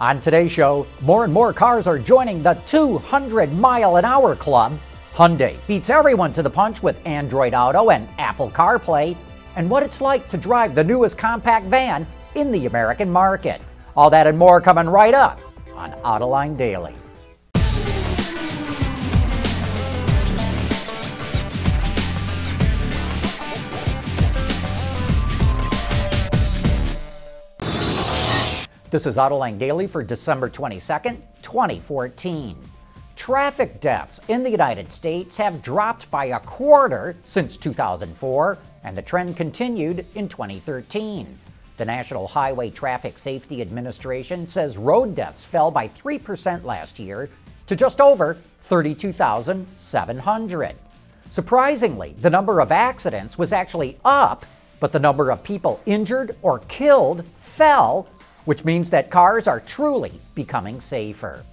On today's show, more and more cars are joining the 200-mile-an-hour club. Hyundai beats everyone to the punch with Android Auto and Apple CarPlay, and what it's like to drive the newest compact van in the American market. All that and more coming right up on Autoline Daily. This is Autoline Daily for December 22nd, 2014. Traffic deaths in the United States have dropped by a quarter since 2004, and the trend continued in 2013. The National Highway Traffic Safety Administration says road deaths fell by 3% last year to just over 32,700. Surprisingly, the number of accidents was actually up, but the number of people injured or killed fell, which means that cars are truly becoming safer.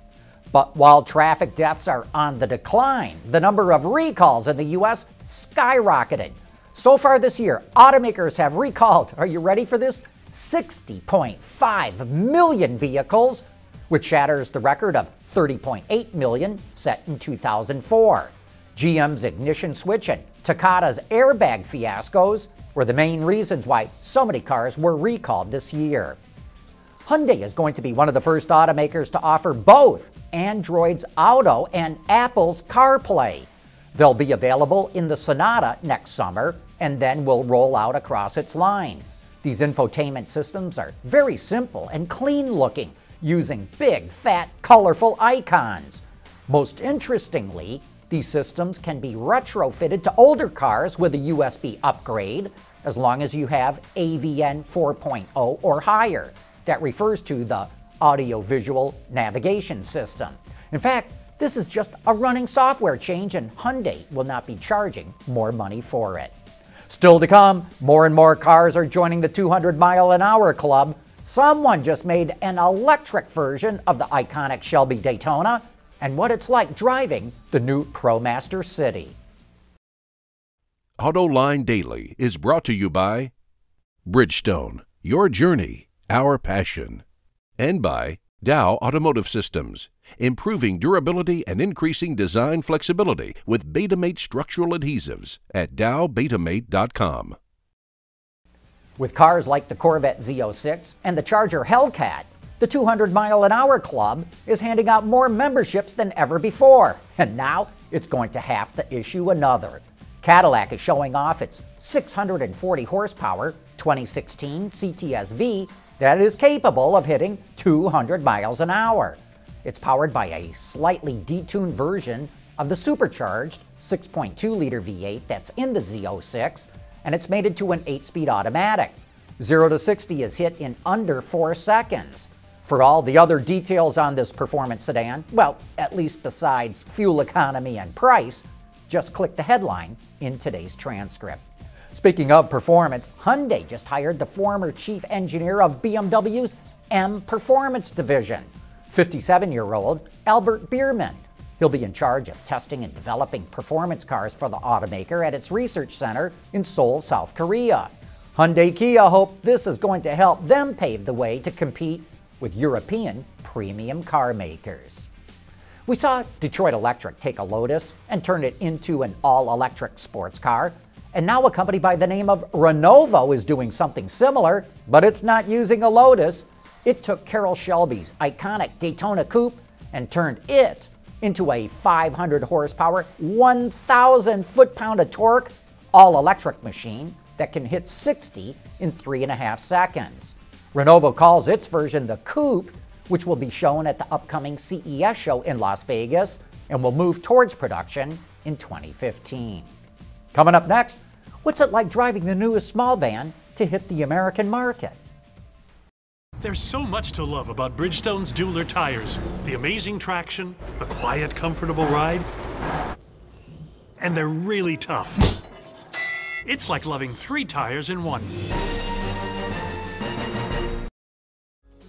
But while traffic deaths are on the decline, the number of recalls in the U.S. skyrocketed. So far this year, automakers have recalled, are you ready for this? 60.5 million vehicles, which shatters the record of 30.8 million set in 2004. GM's ignition switch and Takata's airbag fiascos were the main reasons why so many cars were recalled this year. Hyundai is going to be one of the first automakers to offer both Android's Auto and Apple's CarPlay. They'll be available in the Sonata next summer and then will roll out across its line. These infotainment systems are very simple and clean looking, using big, fat, colorful icons. Most interestingly, these systems can be retrofitted to older cars with a USB upgrade as long as you have AVN 4.0 or higher. That refers to the audio-visual navigation system. In fact, this is just a running software change, and Hyundai will not be charging more money for it. Still to come, more and more cars are joining the 200-mile-an-hour club. Someone just made an electric version of the iconic Shelby Daytona, and what it's like driving the new ProMaster City. Autoline Daily is brought to you by Bridgestone, your journey, our passion, and by Dow Automotive Systems, improving durability and increasing design flexibility with Betamate structural adhesives at dowbetamate.com. With cars like the Corvette Z06 and the Charger Hellcat, the 200-mile-an-hour club is handing out more memberships than ever before, and now it's going to have to issue another. Cadillac is showing off its 640 horsepower 2016 CTS-V that is capable of hitting 200 miles an hour. It's powered by a slightly detuned version of the supercharged 6.2-liter V8 that's in the Z06, and it's mated to an 8-speed automatic. 0 to 60 is hit in under 4 seconds. For all the other details on this performance sedan, well, at least besides fuel economy and price, just click the headline in today's transcript. Speaking of performance, Hyundai just hired the former chief engineer of BMW's M Performance division, 57-year-old Albert Biermann. He'll be in charge of testing and developing performance cars for the automaker at its research center in Seoul, South Korea. Hyundai Kia hope this is going to help them pave the way to compete with European premium car makers. We saw Detroit Electric take a Lotus and turn it into an all-electric sports car. And now a company by the name of Renovo is doing something similar, but it's not using a Lotus. It took Carroll Shelby's iconic Daytona Coupe and turned it into a 500 horsepower, 1,000 foot-pound of torque, all-electric machine that can hit 60 in 3.5 seconds. Renovo calls its version the Coupe, which will be shown at the upcoming CES show in Las Vegas and will move towards production in 2015. Coming up next, what's it like driving the newest small van to hit the American market? There's so much to love about Bridgestone's dueler tires. The amazing traction, the quiet, comfortable ride, and they're really tough. It's like loving 3 tires in one.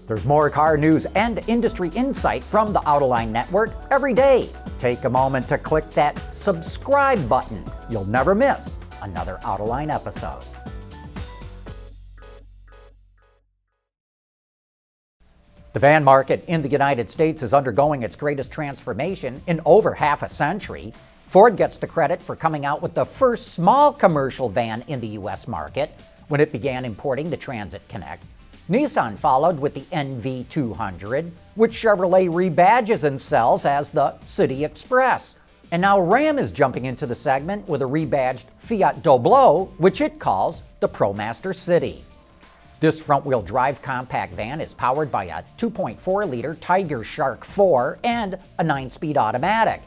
There's more car news and industry insight from the Autoline Network every day. Take a moment to click that subscribe button. You'll never miss another Autoline episode. The van market in the United States is undergoing its greatest transformation in over half a century. Ford gets the credit for coming out with the first small commercial van in the U.S. market when it began importing the Transit Connect. Nissan followed with the NV200, which Chevrolet rebadges and sells as the City Express. And now Ram is jumping into the segment with a rebadged Fiat Doblo, which it calls the ProMaster City. This front-wheel drive compact van is powered by a 2.4-liter Tiger Shark 4 and a 9-speed automatic.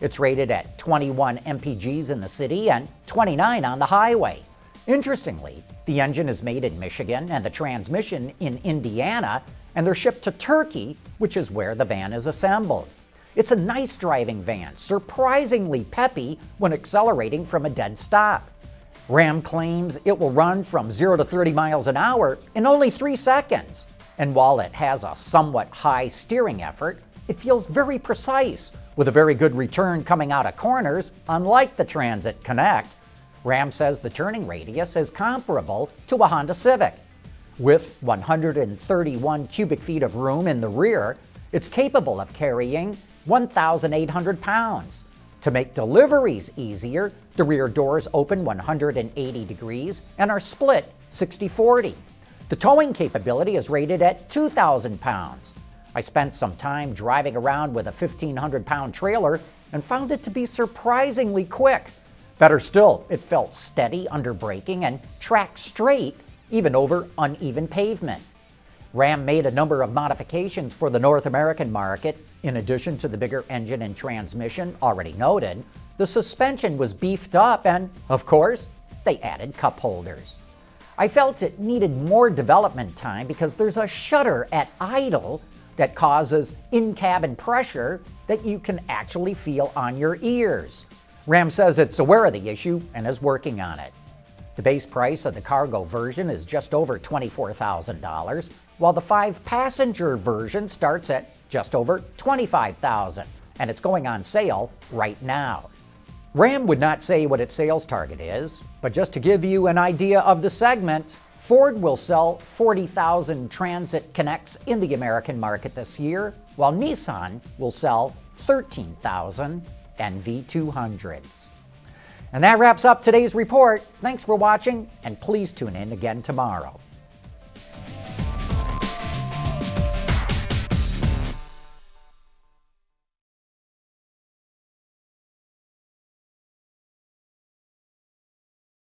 It's rated at 21 MPGs in the city and 29 on the highway. Interestingly, the engine is made in Michigan and the transmission in Indiana, and they're shipped to Turkey, which is where the van is assembled. It's a nice driving van, surprisingly peppy when accelerating from a dead stop. Ram claims it will run from 0 to 30 miles an hour in only 3 seconds. And while it has a somewhat high steering effort, it feels very precise, with a very good return coming out of corners, unlike the Transit Connect. Ram says the turning radius is comparable to a Honda Civic. With 131 cubic feet of room in the rear, it's capable of carrying 1,800 pounds. To make deliveries easier, the rear doors open 180 degrees and are split 60-40. The towing capability is rated at 2,000 pounds. I spent some time driving around with a 1,500-pound trailer and found it to be surprisingly quick. Better still, it felt steady under braking and tracked straight even over uneven pavement. Ram made a number of modifications for the North American market. In addition to the bigger engine and transmission already noted, the suspension was beefed up and, of course, they added cup holders. I felt it needed more development time because there's a shutter at idle that causes in-cabin pressure that you can actually feel on your ears. Ram says it's aware of the issue and is working on it. The base price of the cargo version is just over $24,000, while the 5-passenger version starts at just over $25,000, and it's going on sale right now. Ram would not say what its sales target is, but just to give you an idea of the segment, Ford will sell 40,000 Transit Connects in the American market this year, while Nissan will sell 13,000 NV200s. And that wraps up today's report. Thanks for watching, and please tune in again tomorrow.